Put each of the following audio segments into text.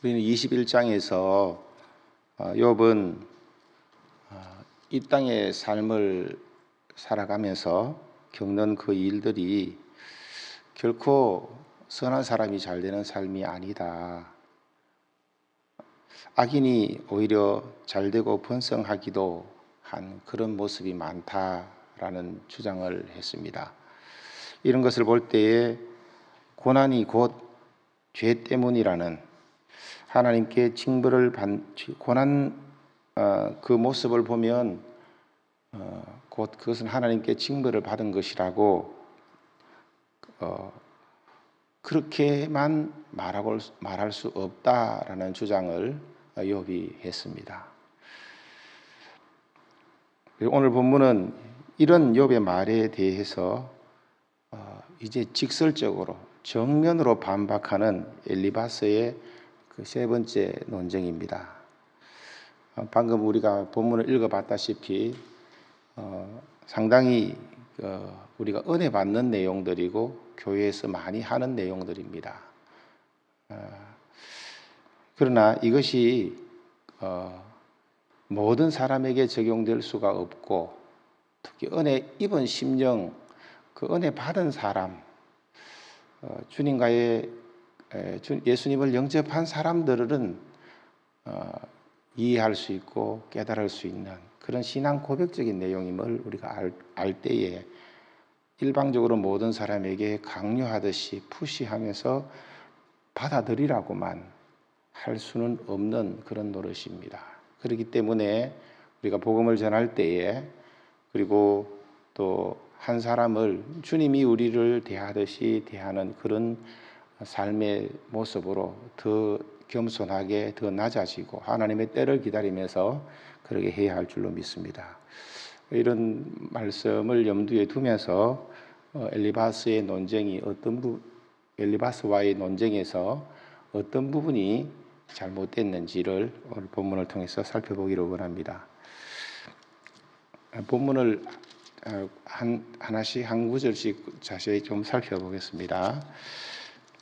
우리는 21장에서 욥은 이 땅의 삶을 살아가면서 겪는 그 일들이 결코 선한 사람이 잘 되는 삶이 아니다. 악인이 오히려 잘 되고 번성하기도 한 그런 모습이 많다라는 주장을 했습니다. 이런 것을 볼 때에 고난이 곧 죄 때문이라는 하나님께 징벌을 고난 그 모습을 보면 곧 그것은 하나님께 징벌을 받은 것이라고 그렇게만 말할 수 없다라는 주장을 욥이 했습니다. 오늘 본문은 이런 욥의 말에 대해서 이제 직설적으로 정면으로 반박하는 엘리바스의 그 세 번째 논쟁입니다. 방금 우리가 본문을 읽어봤다시피 상당히 우리가 은혜 받는 내용들이고 교회에서 많이 하는 내용들입니다. 그러나 이것이 모든 사람에게 적용될 수가 없고 특히 은혜 입은 심령, 그 은혜 받은 사람, 주님과의 예수님을 영접한 사람들은 이해할 수 있고 깨달을 수 있는 그런 신앙 고백적인 내용임을 우리가 알 때에 일방적으로 모든 사람에게 강요하듯이 푸시하면서 받아들이라고만 할 수는 없는 그런 노릇입니다. 그렇기 때문에 우리가 복음을 전할 때에 그리고 또 한 사람을 주님이 우리를 대하듯이 대하는 그런 삶의 모습으로 더 겸손하게 더 낮아지고 하나님의 때를 기다리면서 그렇게 해야 할 줄로 믿습니다. 이런 말씀을 염두에 두면서 엘리바스와의 논쟁에서 어떤 부분이 잘못됐는지를 오늘 본문을 통해서 살펴보기를 원합니다. 본문을 하나씩 한 구절씩 자세히 좀 살펴보겠습니다.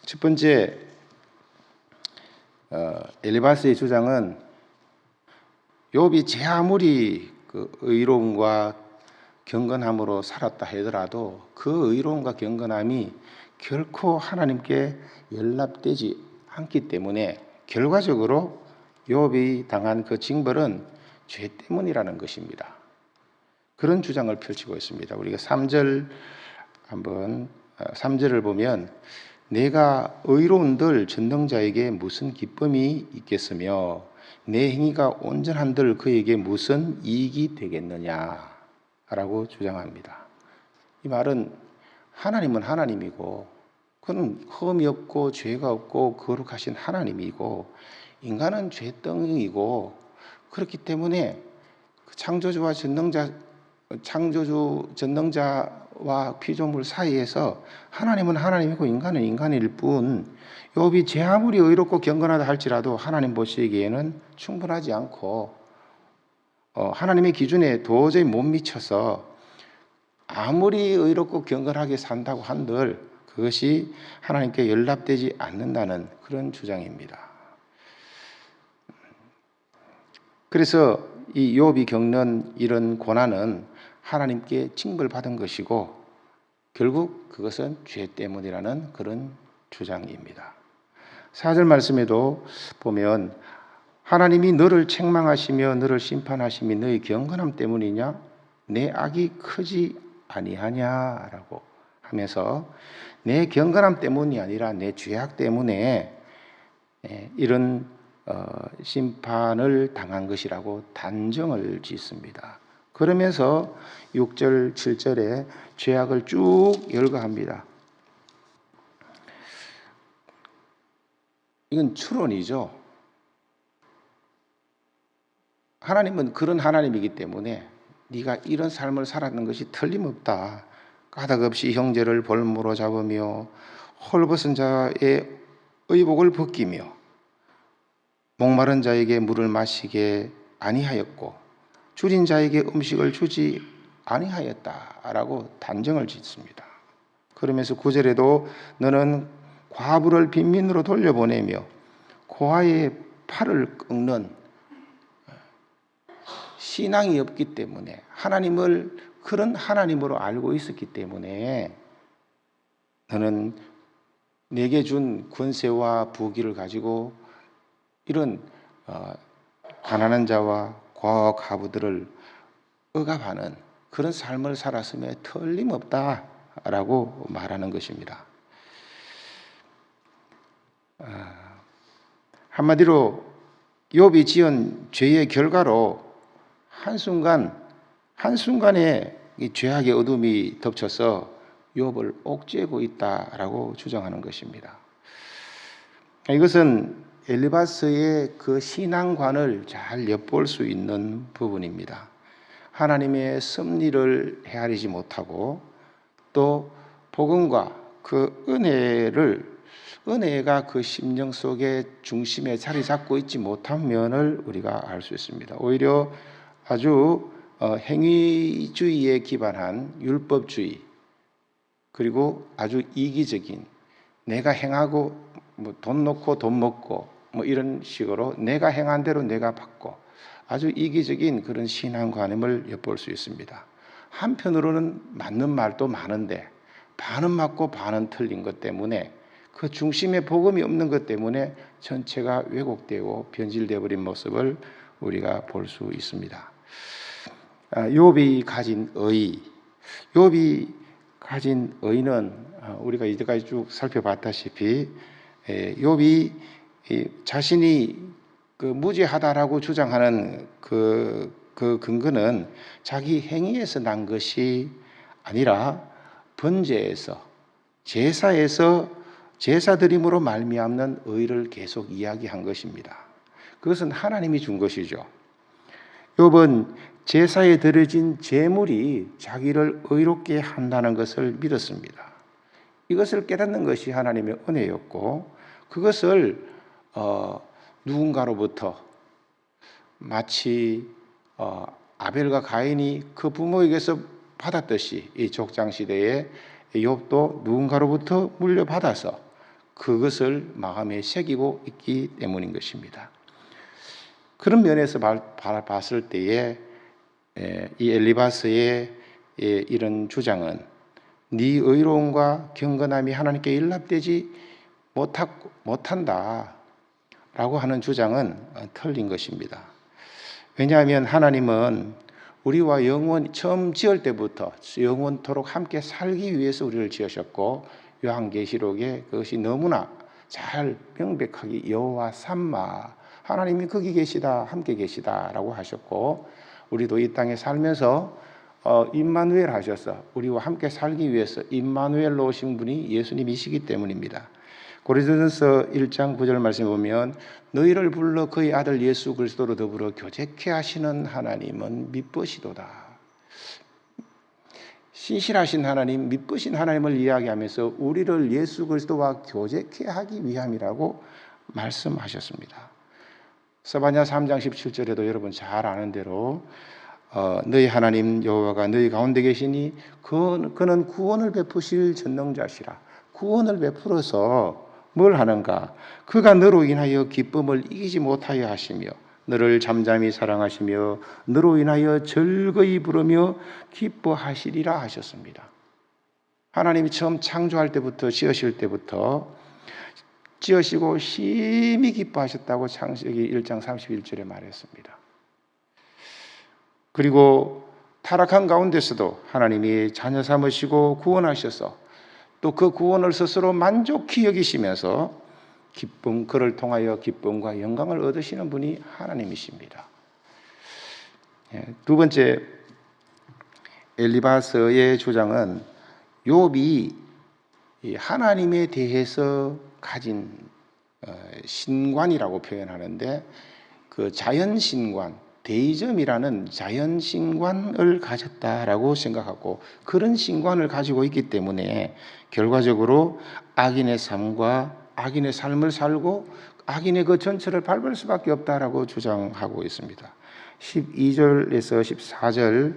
첫 번째, 엘리바스의 주장은 욥이 제 아무리 그 의로움과 경건함으로 살았다 하더라도 그 의로움과 경건함이 결코 하나님께 연락되지 않기 때문에 결과적으로 욥이 당한 그 징벌은 죄 때문이라는 것입니다. 그런 주장을 펼치고 있습니다. 우리가 3절을 보면 내가 의로운들 전능자에게 무슨 기쁨이 있겠으며 내 행위가 온전한들 그에게 무슨 이익이 되겠느냐라고 주장합니다. 이 말은 하나님은 하나님이고 그는 흠이 없고 죄가 없고 거룩하신 하나님이고 인간은 죄덩이이고 그렇기 때문에 창조주 전능자와 피조물 사이에서 하나님은 하나님이고 인간은 인간일 뿐 욥이 제 아무리 의롭고 경건하다 할지라도 하나님 보시기에는 충분하지 않고 하나님의 기준에 도저히 못 미쳐서 아무리 의롭고 경건하게 산다고 한들 그것이 하나님께 연락되지 않는다는 그런 주장입니다. 그래서 이 욥이 겪는 이런 고난은 하나님께 징벌받은 것이고 결국 그것은 죄 때문이라는 그런 주장입니다. 4절 말씀에도 보면 하나님이 너를 책망하시며 너를 심판하심이 너의 경건함 때문이냐 내 악이 크지 아니하냐라고 하면서 내 경건함 때문이 아니라 내 죄악 때문에 이런 심판을 당한 것이라고 단정을 짓습니다. 그러면서 6절, 7절에 죄악을 쭉 열거합니다. 이건 추론이죠. 하나님은 그런 하나님이기 때문에 네가 이런 삶을 살았는 것이 틀림없다. 까닭없이 형제를 볼모로 잡으며 헐벗은 자의 의복을 벗기며 목마른 자에게 물을 마시게 아니하였고 줄인 자에게 음식을 주지 아니하였다라고 단정을 짓습니다. 그러면서 9절에도 너는 과부를 빈민으로 돌려보내며 고아의 팔을 꺾는 신앙이 없기 때문에, 하나님을 그런 하나님으로 알고 있었기 때문에 너는 내게 준 권세와 부귀를 가지고 이런 가난한 자와 고아와 과부들을 억압하는 그런 삶을 살았음에 틀림없다라고 말하는 것입니다. 한마디로 욥이 지은 죄의 결과로 한순간에 이 죄악의 어둠이 덮쳐서 욥을 옥죄고 있다라고 주장하는 것입니다. 이것은 엘리바스의 그 신앙관을 잘 엿볼 수 있는 부분입니다. 하나님의 섭리를 헤아리지 못하고 또 복음과 그 은혜가 그 심령 속에 중심에 자리 잡고 있지 못한 면을 우리가 알 수 있습니다. 오히려 아주 행위주의에 기반한 율법주의, 그리고 아주 이기적인, 내가 행하고 돈 놓고 돈 먹고 이런 식으로 내가 행한 대로 내가 받고, 아주 이기적인 그런 신앙관념을 엿볼 수 있습니다. 한편으로는 맞는 말도 많은데 반은 맞고 반은 틀린 것 때문에, 그 중심에 복음이 없는 것 때문에 전체가 왜곡되고 변질되어 버린 모습을 우리가 볼 수 있습니다. 욥이 가진 의는 우리가 이제까지 쭉 살펴봤다시피, 욥이 자신이 그 무죄하다라고 주장하는 그 근거는 자기 행위에서 난 것이 아니라 번제에서, 제사드림으로 말미암는 의를 계속 이야기한 것입니다. 그것은 하나님이 준 것이죠. 욥은 제사에 드려진 제물이 자기를 의롭게 한다는 것을 믿었습니다. 이것을 깨닫는 것이 하나님의 은혜였고, 그것을 누군가로부터 마치 아벨과 가인이 그 부모에게서 받았듯이 이 족장 시대에 욥도 누군가로부터 물려받아서 그것을 마음에 새기고 있기 때문인 것입니다. 그런 면에서 봤을 때에 이 엘리바스의 이런 주장은 네 의로움과 경건함이 하나님께 일납되지 못한다 라고 하는 주장은 틀린 것입니다. 왜냐하면 하나님은 우리와 처음 지을 때부터 영원토록 함께 살기 위해서 우리를 지으셨고, 요한계시록에 그것이 너무나 잘 명백하게 여호와 삼마, 하나님이 거기 계시다, 함께 계시다라고 하셨고, 우리도 이 땅에 살면서 임마누엘 하셔서 우리와 함께 살기 위해서 임마누엘로 오신 분이 예수님이시기 때문입니다. 고린도전서 1장 9절 말씀에 보면 너희를 불러 그의 아들 예수 그리스도로 더불어 교제케 하시는 하나님은 미쁘시도다. 신실하신 하나님, 미쁘신 하나님을 이야기하면서 우리를 예수 그리스도와 교제케 하기 위함이라고 말씀하셨습니다. 스바냐 3장 17절에도 여러분 잘 아는 대로 너희 하나님 여호와가 너희 가운데 계시니 그는 구원을 베푸실 전능자시라. 구원을 베풀어서 뭘 하는가? 그가 너로 인하여 기쁨을 이기지 못하여 하시며 너를 잠잠히 사랑하시며 너로 인하여 즐거이 부르며 기뻐하시리라 하셨습니다. 하나님이 처음 창조할 때부터, 지으실 때부터 지으시고 심히 기뻐하셨다고 창세기 1장 31절에 말했습니다. 그리고 타락한 가운데서도 하나님이 자녀 삼으시고 구원하셔서 또 그 구원을 스스로 만족히 여기시면서 그를 통하여 기쁨과 영광을 얻으시는 분이 하나님이십니다. 두 번째, 엘리바스의 주장은 욥이 하나님에 대해서 가진 신관이라고 표현하는데, 그 자연신관, 데이즘이라는 자연신관을 가졌다라고 생각하고, 그런 신관을 가지고 있기 때문에 결과적으로 악인의 삶과 악인의 삶을 살고 악인의 그 전체를 밟을 수밖에 없다라고 주장하고 있습니다. 12절에서 14절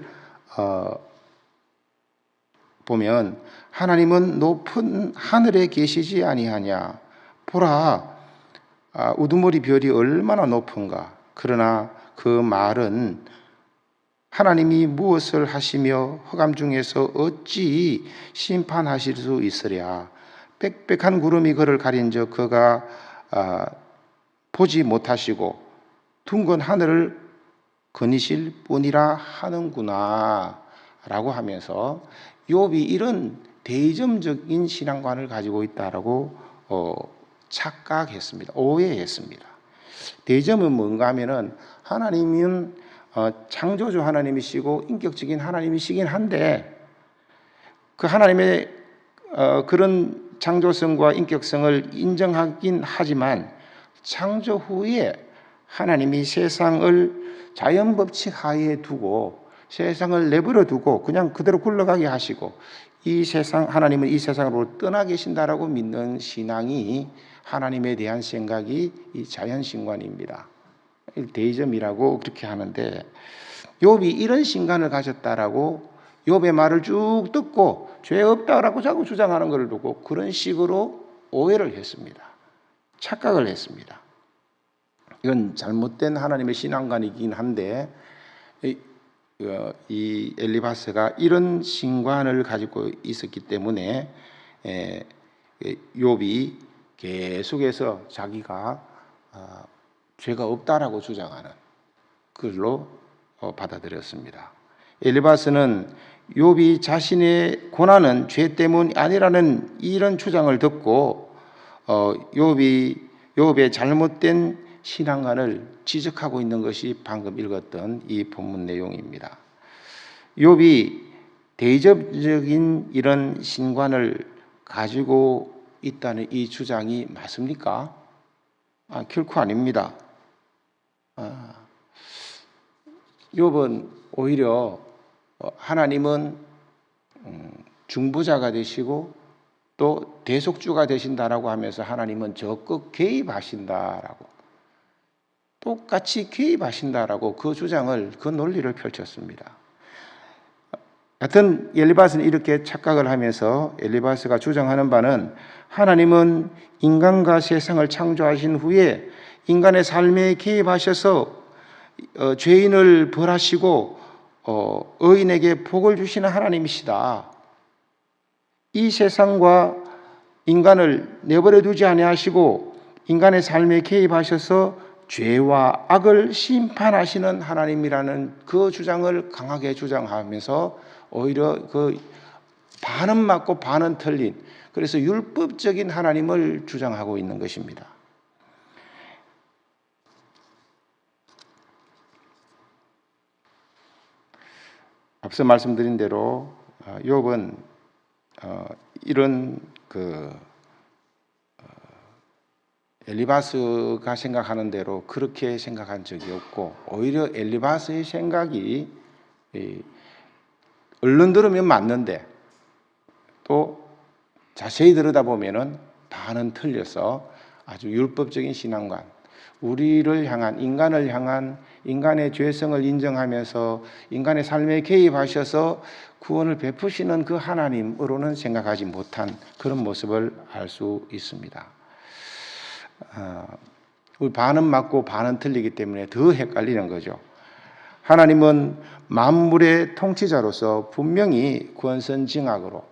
보면 하나님은 높은 하늘에 계시지 아니하냐, 보라 우두머리 별이 얼마나 높은가. 그러나 그 말은 하나님이 무엇을 하시며 흑암 중에서 어찌 심판하실 수 있으랴. 빽빽한 구름이 그를 가린즉 그가 보지 못하시고 둥근 하늘을 거니실 뿐이라 하는구나 라고 하면서 욥이 이런 대점적인 신앙관을 가지고 있다라고 착각했습니다. 오해했습니다. 대점은 뭔가 하면은 하나님은 창조주 하나님이시고 인격적인 하나님이시긴 한데 그 하나님의 그런 창조성과 인격성을 인정하긴 하지만 창조 후에 하나님이 세상을 자연법칙 하에 두고 세상을 내버려 두고 그냥 그대로 굴러가게 하시고 이 세상 하나님은 이 세상으로 떠나 계신다라고 믿는 신앙이 하나님에 대한 생각이 이 자연신관입니다. 데이점이라고 그렇게 하는데 욥이 이런 신관을 가졌다라고 욥의 말을 쭉 듣고 죄 없다라고 자꾸 주장하는 것을 두고 그런 식으로 오해를 했습니다. 착각을 했습니다. 이건 잘못된 하나님의 신앙관이긴 한데 이 엘리바스가 이런 신관을 가지고 있었기 때문에 욥이 계속해서 자기가 죄가 없다라고 주장하는 글로 받아들였습니다. 엘리바스는 욥이 자신의 고난은 죄 때문이 아니라는 이런 주장을 듣고 욥의 잘못된 신앙관을 지적하고 있는 것이 방금 읽었던 이 본문 내용입니다. 욥이 대접적인 이런 신관을 가지고 있다는 이 주장이 맞습니까? 결코 아닙니다. 욥은 오히려 하나님은 중보자가 되시고 또 대속주가 되신다라고 하면서 하나님은 적극 개입하신다라고 똑같이 개입하신다라고 그 주장을 그 논리를 펼쳤습니다. 하여튼 엘리바스는 이렇게 착각을 하면서 엘리바스가 주장하는 바는 하나님은 인간과 세상을 창조하신 후에 인간의 삶에 개입하셔서 죄인을 벌하시고 의인에게 복을 주시는 하나님이시다. 이 세상과 인간을 내버려 두지 아니하시고 인간의 삶에 개입하셔서 죄와 악을 심판하시는 하나님이라는 그 주장을 강하게 주장하면서 오히려 그 반은 맞고 반은 틀린 그래서 율법적인 하나님을 주장하고 있는 것입니다. 앞서 말씀드린 대로 욥은 이런 엘리바스가 생각하는 대로 그렇게 생각한 적이 없고 오히려 엘리바스의 생각이 얼른 들으면 맞는데 또 자세히 들여다보면은 반은 틀려서 아주 율법적인 신앙관, 우리를 향한 인간을 향한 인간의 죄성을 인정하면서 인간의 삶에 개입하셔서 구원을 베푸시는 그 하나님으로는 생각하지 못한 그런 모습을 알 수 있습니다. 반은 맞고 반은 틀리기 때문에 더 헷갈리는 거죠. 하나님은 만물의 통치자로서 분명히 권선징악으로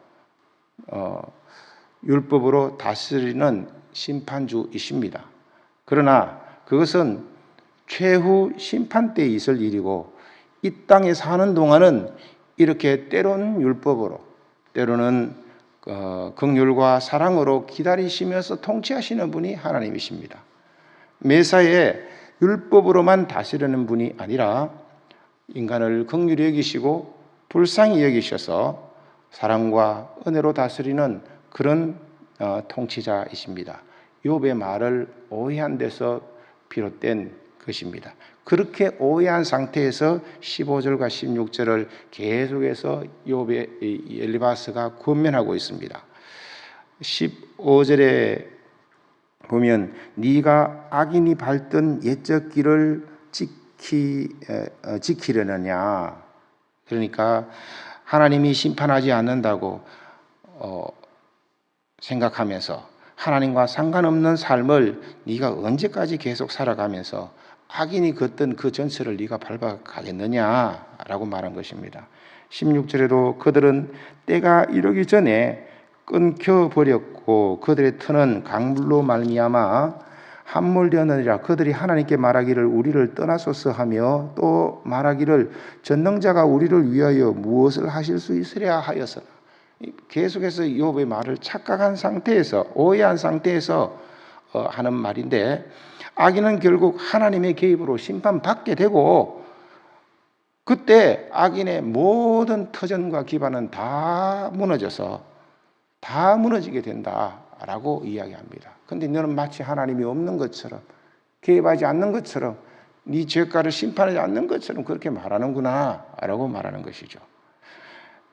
율법으로 다스리는 심판주이십니다. 그러나 그것은 최후 심판 때 있을 일이고 이 땅에 사는 동안은 이렇게 때로는 율법으로 때로는 긍휼과 사랑으로 기다리시면서 통치하시는 분이 하나님이십니다. 매사에 율법으로만 다스리는 분이 아니라 인간을 긍휼히 여기시고 불쌍히 여기셔서 사랑과 은혜로 다스리는 그런 통치자이십니다. 욥의 말을 오해한 데서 비롯된 것입니다. 그렇게 오해한 상태에서 15절과 16절을 계속해서 욥의 엘리바스가 권면하고 있습니다. 15절에 보면 네가 악인이 밟던 옛적 길을 지키려느냐. 그러니까 하나님이 심판하지 않는다고 생각하면서 하나님과 상관없는 삶을 네가 언제까지 계속 살아가면서 악인이 걷던 그 전철을 네가 밟아가겠느냐라고 말한 것입니다. 16절에도 그들은 때가 이르기 전에 끊겨버렸고 그들의 터는 강물로 말미암아 함몰되었느니라. 그들이 하나님께 말하기를 우리를 떠나소서 하며 또 말하기를 전능자가 우리를 위하여 무엇을 하실 수 있으랴 하였으나. 계속해서 욥의 말을 착각한 상태에서, 오해한 상태에서 하는 말인데, 악인은 결국 하나님의 개입으로 심판받게 되고 그때 악인의 모든 터전과 기반은 다 무너지게 된다라고 이야기합니다. 그런데 너는 마치 하나님이 없는 것처럼, 개입하지 않는 것처럼, 네 죄가를 심판하지 않는 것처럼 그렇게 말하는구나 라고 말하는 것이죠.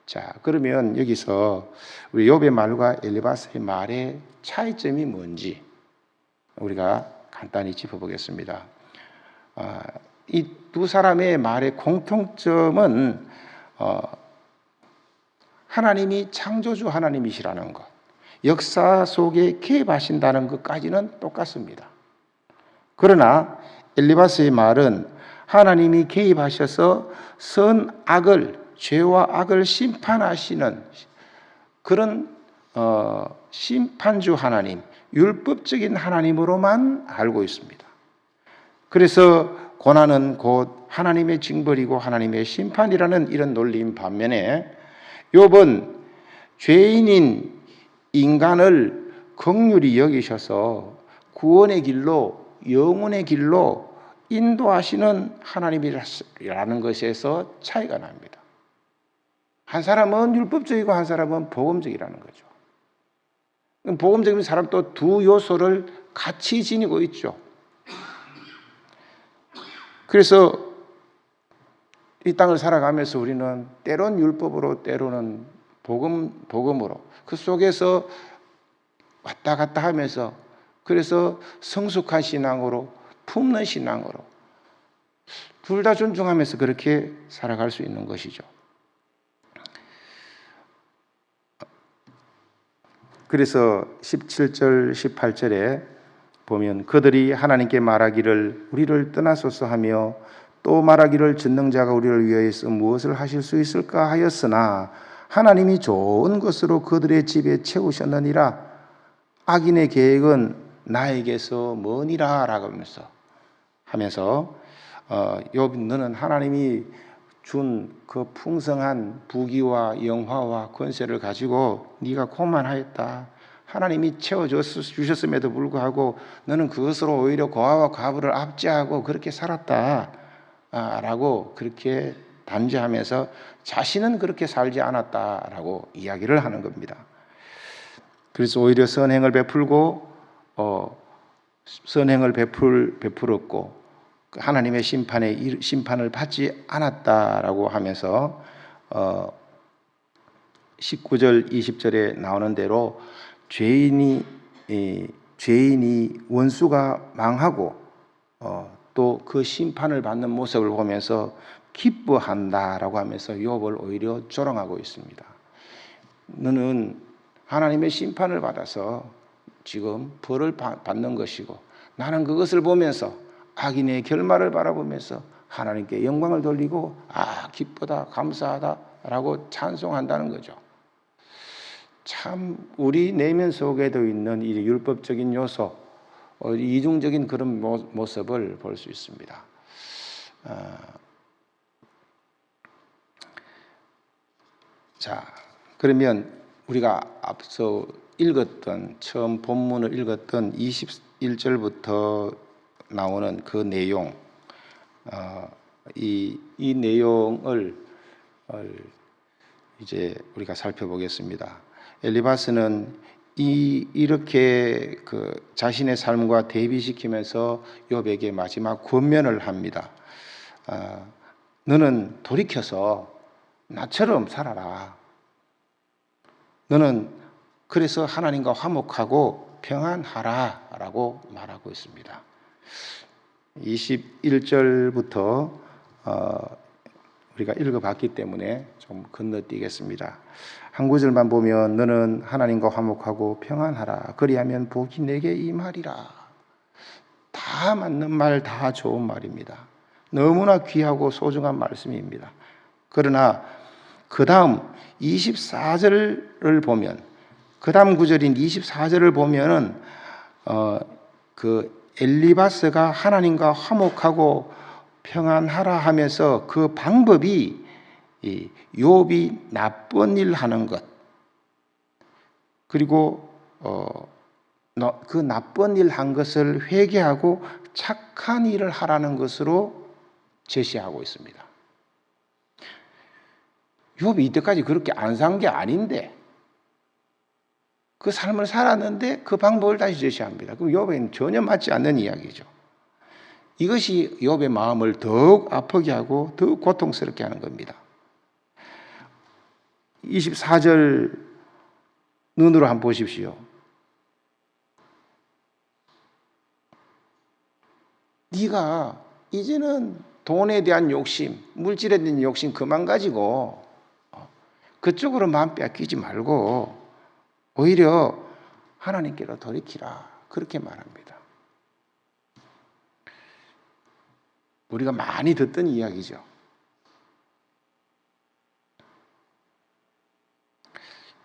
자, 그러면 여기서 우리 욥의 말과 엘리바스의 말의 차이점이 뭔지 우리가 간단히 짚어보겠습니다. 이 두 사람의 말의 공통점은 하나님이 창조주 하나님이시라는 것, 역사 속에 개입하신다는 것까지는 똑같습니다. 그러나 엘리바스의 말은 하나님이 개입하셔서 죄와 악을 심판하시는 그런 심판주 하나님, 율법적인 하나님으로만 알고 있습니다. 그래서 고난은 곧 하나님의 징벌이고 하나님의 심판이라는 이런 논리인 반면에 욥은 죄인인 인간을 긍휼히 여기셔서 구원의 길로, 영혼의 길로 인도하시는 하나님이라는 것에서 차이가 납니다. 한 사람은 율법적이고 한 사람은 복음적이라는 거죠. 복음적인 사람 또 두 요소를 같이 지니고 있죠. 그래서 이 땅을 살아가면서 우리는 때론 율법으로 때로는 복음으로 그 속에서 왔다 갔다 하면서 그래서 성숙한 신앙으로 품는 신앙으로 둘 다 존중하면서 그렇게 살아갈 수 있는 것이죠. 그래서 17절 18절에 보면 그들이 하나님께 말하기를 우리를 떠나소서 하며 또 말하기를 전능자가 우리를 위하여서 무엇을 하실 수 있을까 하였으나 하나님이 좋은 것으로 그들의 집에 채우셨느니라. 악인의 계획은 나에게서 머니라 라고 하면서 욥 너는 하나님이 준 그 풍성한 부귀와 영화와 권세를 가지고 네가 고만하였다. 하나님이 채워주셨음에도 불구하고 너는 그것으로 오히려 고아와 과부를 압제하고 그렇게 살았다 라고 그렇게 단죄하면서 자신은 그렇게 살지 않았다라고 이야기를 하는 겁니다. 그래서 오히려 선행을 베풀고 선행을 베풀었고 하나님의 심판을 받지 않았다라고 하면서 19절 20절에 나오는 대로 죄인이 원수가 망하고 또 그 심판을 받는 모습을 보면서 기뻐한다라고 하면서 욥을 오히려 조롱하고 있습니다. 너는 하나님의 심판을 받아서 지금 벌을 받는 것이고 나는 그것을 보면서 악인의 결말을 바라보면서 하나님께 영광을 돌리고 기쁘다 감사하다라고 찬송한다는 거죠. 참 우리 내면 속에도 있는 이 율법적인 요소, 이중적인 그런 모습을 볼 수 있습니다. 자, 그러면 우리가 앞서 처음 본문을 읽었던 21절부터 나오는 그 내용, 이 내용을 이제 우리가 살펴보겠습니다. 엘리바스는 이렇게 그 자신의 삶과 대비시키면서 욥에게 마지막 권면을 합니다. 너는 돌이켜서 나처럼 살아라. 너는 그래서 하나님과 화목하고 평안하라 라고 말하고 있습니다. 21절부터 우리가 읽어봤기 때문에 좀 건너뛰겠습니다. 한 구절만 보면 너는 하나님과 화목하고 평안하라. 그리하면 복이 내게 임하리라. 다 맞는 말, 다 좋은 말입니다. 너무나 귀하고 소중한 말씀입니다. 그러나 그 다음 24절을 보면, 그 다음 구절인 24절을 보면은 그 엘리바스가 하나님과 화목하고 평안하라 하면서 그 방법이 욥이 나쁜 일 하는 것, 그리고 그 나쁜 일 한 것을 회개하고 착한 일을 하라는 것으로 제시하고 있습니다. 욥이 이때까지 그렇게 안 산 게 아닌데 그 삶을 살았는데 그 방법을 다시 제시합니다. 그럼 욥에는 전혀 맞지 않는 이야기죠. 이것이 욥의 마음을 더욱 아프게 하고 더욱 고통스럽게 하는 겁니다. 24절 눈으로 한번 보십시오. 네가 이제는 돈에 대한 욕심, 물질에 대한 욕심 그만 가지고 그쪽으로 마음 빼앗기지 말고 오히려 하나님께로 돌이키라. 그렇게 말합니다. 우리가 많이 듣던 이야기죠.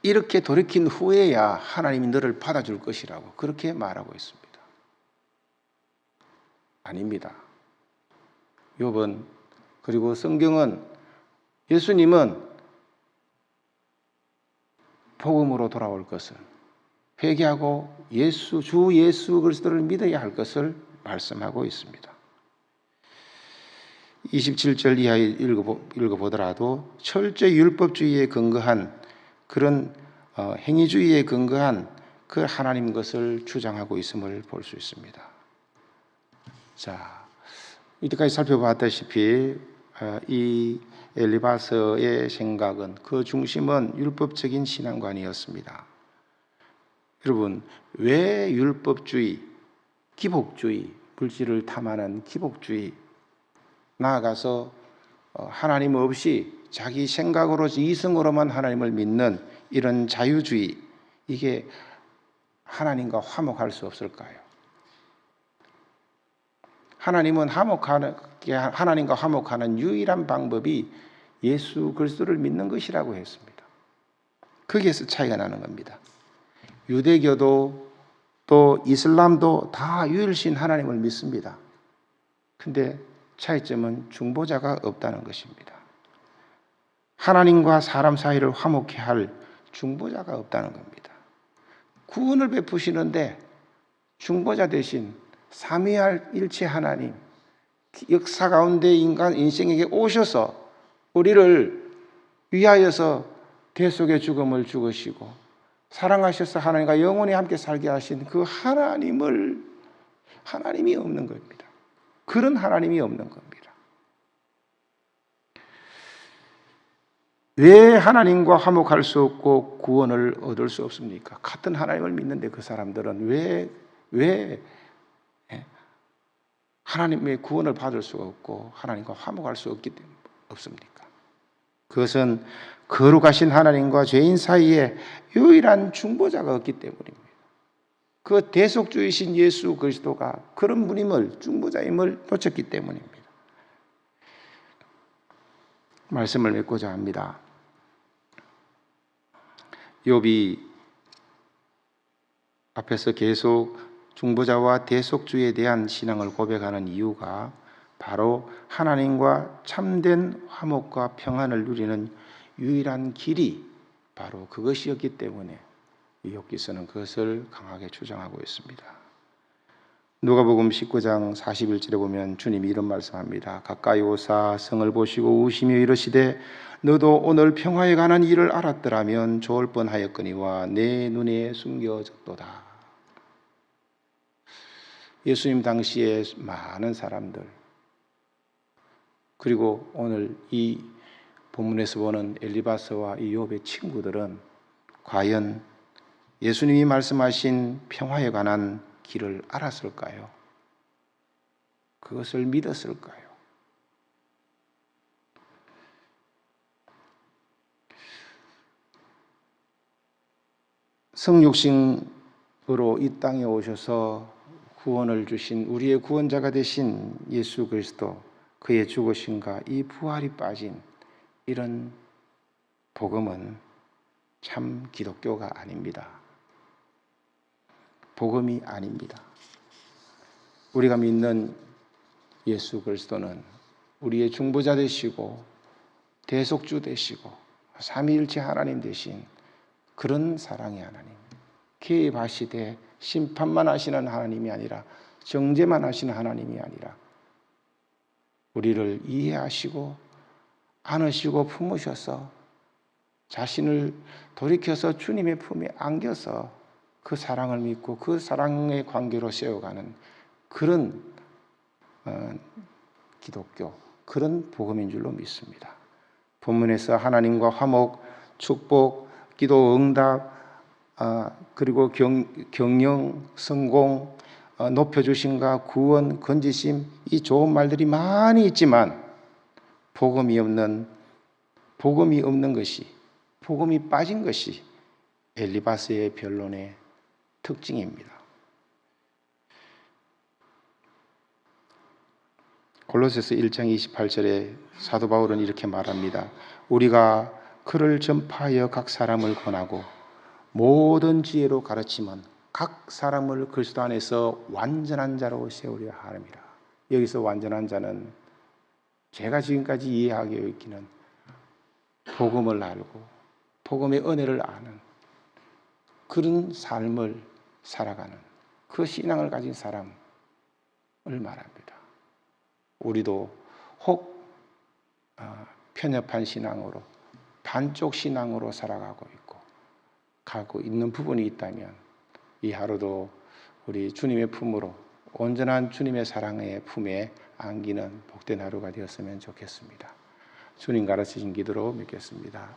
이렇게 돌이킨 후에야 하나님이 너를 받아줄 것이라고 그렇게 말하고 있습니다. 아닙니다. 욥은, 그리고 성경은, 예수님은 복음으로 돌아올 것을, 회개하고 주 예수 그리스도를 믿어야 할 것을 말씀하고 있습니다. 27절 이하에 읽어보더라도 철저히 율법주의에 근거한 그런 행위주의에 근거한 그 하나님 것을 주장하고 있음을 볼 수 있습니다. 자, 이때까지 살펴봤다시피 이 엘리바스의 생각은, 그 중심은 율법적인 신앙관이었습니다. 여러분, 왜 율법주의, 기복주의, 물질을 탐하는 기복주의, 나아가서 하나님 없이 자기 생각으로 이성으로만 하나님을 믿는 이런 자유주의, 이게 하나님과 화목할 수 없을까요? 하나님과 화목하는 유일한 방법이 예수 그리스도를 믿는 것이라고 했습니다. 거기에서 차이가 나는 겁니다. 유대교도 또 이슬람도 다 유일신 하나님을 믿습니다. 근데 차이점은 중보자가 없다는 것입니다. 하나님과 사람 사이를 화목케 할 중보자가 없다는 겁니다. 구원을 베푸시는데 중보자 대신 삼위일체 하나님, 역사 가운데 인생에게 오셔서 우리를 위하여서 대속의 죽음을 죽으시고 사랑하셔서 하나님과 영원히 함께 살게 하신 그 하나님이 없는 겁니다. 그런 하나님이 없는 겁니다. 왜 하나님과 화목할 수 없고 구원을 얻을 수 없습니까? 같은 하나님을 믿는데 그 사람들은 왜 하나님의 구원을 받을 수가 없고 하나님과 화목할 수 없습니까? 그것은 거룩하신 하나님과 죄인 사이에 유일한 중보자가 없기 때문입니다. 그 대속주이신 예수 그리스도가 그런 분임을, 중보자임을 놓쳤기 때문입니다. 말씀을 맺고자 합니다. 욥이 앞에서 계속 중보자와 대속주에 대한 신앙을 고백하는 이유가 바로 하나님과 참된 화목과 평안을 누리는 유일한 길이 바로 그것이었기 때문에 이 욥기서는 그것을 강하게 주장하고 있습니다. 누가복음 19장 41절에 보면 주님이 이런 말씀합니다. 가까이 오사 성을 보시고 우시며 이르시되 너도 오늘 평화에 관한 일을 알았더라면 좋을 뻔하였거니와 내 눈에 숨겨졌도다. 예수님 당시에 많은 사람들, 그리고 오늘 이 본문에서 보는 엘리바스와 이 욥의 친구들은 과연 예수님이 말씀하신 평화에 관한 길을 알았을까요? 그것을 믿었을까요? 성육신으로 이 땅에 오셔서 구원을 주신 우리의 구원자가 되신 예수 그리스도, 그의 죽으심과 이 부활이 빠진 이런 복음은 참 기독교가 아닙니다. 복음이 아닙니다. 우리가 믿는 예수 그리스도는 우리의 중보자 되시고 대속주 되시고 삼위일체 하나님 되신 그런 사랑의 하나님, 개입하시되 심판만 하시는 하나님이 아니라 정죄만 하시는 하나님이 아니라 우리를 이해하시고 안으시고 품으셔서 자신을 돌이켜서 주님의 품에 안겨서 그 사랑을 믿고 그 사랑의 관계로 세워가는 그런 기독교, 그런 복음인 줄로 믿습니다. 본문에서 하나님과 화목, 축복, 기도 응답, 그리고 경영, 성공, 높여주심과 구원, 건지심, 이 좋은 말들이 많이 있지만 복음이 없는 것이, 복음이 빠진 것이 엘리바스의 변론의 특징입니다. 골로새서 1장 28절에 사도 바울은 이렇게 말합니다. 우리가 그를 전파하여 각 사람을 권하고 모든 지혜로 가르치면 각 사람을 그리스도 안에서 완전한 자로 세우려 함이라. 여기서 완전한 자는 제가 지금까지 이해하고 있기는 복음을 알고 복음의 은혜를 아는 그런 삶을 살아가는 그 신앙을 가진 사람을 말합니다. 우리도 혹 편협한 신앙으로, 반쪽 신앙으로 살아가고 있고 가고 있는 부분이 있다면 이 하루도 우리 주님의 품으로, 온전한 주님의 사랑의 품에 안기는 복된 하루가 되었으면 좋겠습니다. 주님 가르치신 기도로 믿겠습니다.